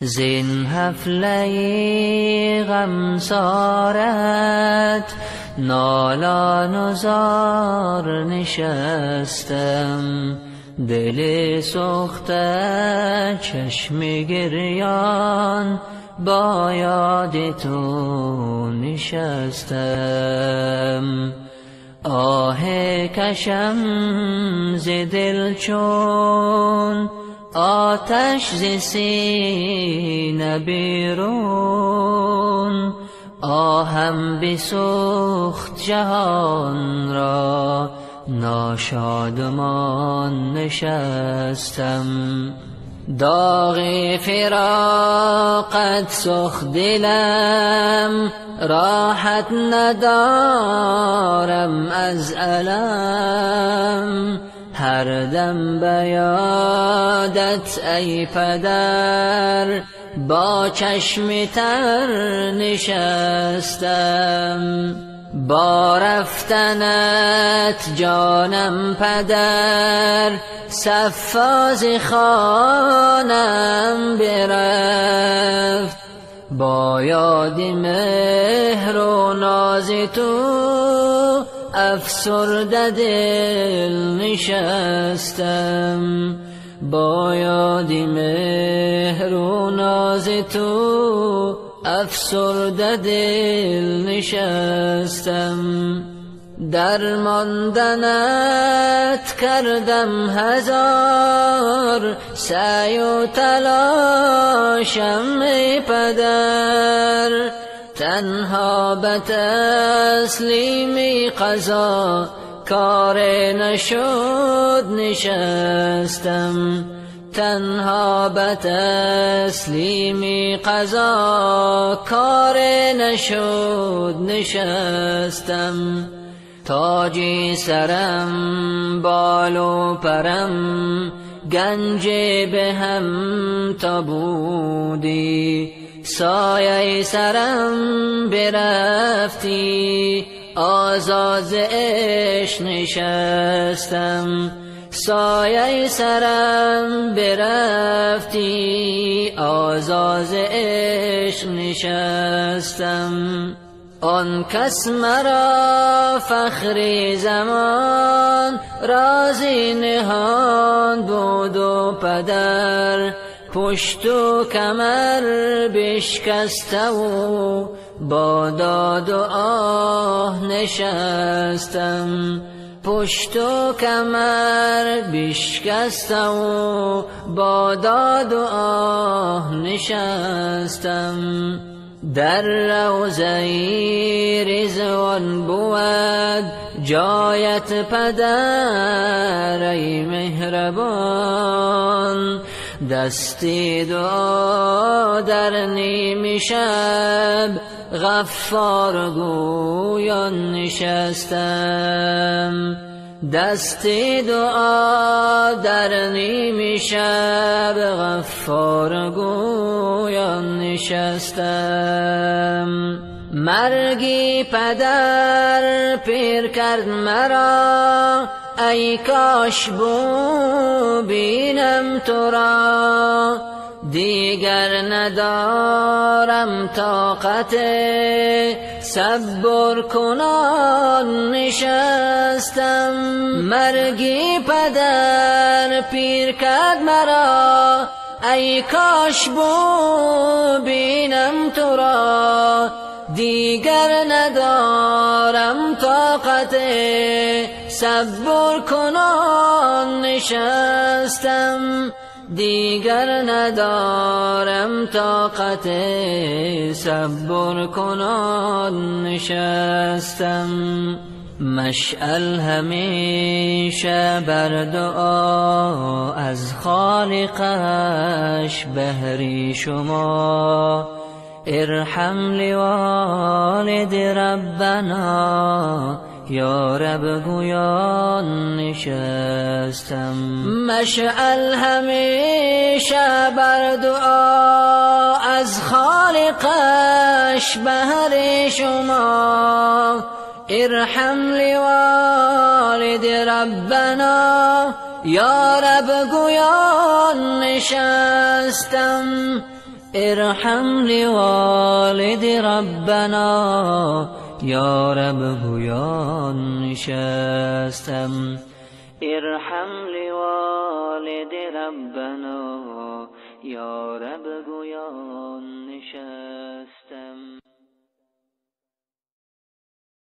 زین حفله غمسارت نالان و زار نشستم، دل سوخته چشم گریان با یاد تو نشستم. آه کشم ز دل چون آتش ز سینه بیرون، آهم بسوخت جهان را ناشادمان نشستم. داغ فراقت سوخت دلم، راحت ندارم از الم، هر دم به یادت ای پدر با چشم تر نشستم. با رفتنت جانم پدر صفاز خانم برفت، با یاد مهر و ناز تو افسرده دل نشستم. با یاد مهر و ناز تو افسرده دل نشستم. در ماندنت کردم هزار سعی و تلاشم ای پدر، تنها به تسلیم قضا کار نشد نشستم. تنها به تسلیم قضا کار نشد نشستم. تاجی سرم بال و پرم گنج به هم تا بودی، سایه سرم برفتی آزاد ز عشق نشستم. سایه سرم برفتی آزاد ز عشق نشستم. آن کس مرا فخر زمان رازی نهان بود و پدر، پشت و کمر بشکسته و با داد و آه نشستم. پشت و کمر بشکسته و با داد و آه نشستم. در روضه رضوان بود جایت پدر ای مهربان، دستی دعا در نیم شب غفار گویان نشستم. دستی دعا در نیم شب غفار گویان نشستم. مرگی پدر پیر کرد مرا ای کاش بینم تو را، دیگر ندارم طاقت صبر کنان نشستم. مرگی پدر پیر کرد مرا ای کاش بینم تو را، دیگر ندارم طاقت صبر کنان نشستم. دیگر ندارم طاقت صبر کنان نشستم. مشعل همیشه بر دعا از خالقش بهر شما، ارحم لوالد ربنا یا رب گویان نشستم. مشعل همیشه بر دعا از خالقش بهر شما، ارحم لوالد ربنا یا رب گویان نشستم. ارحم لوالد ربنا یا رب گویان نشستم. ارحم لوالد ربنا یا رب گویان نشستم.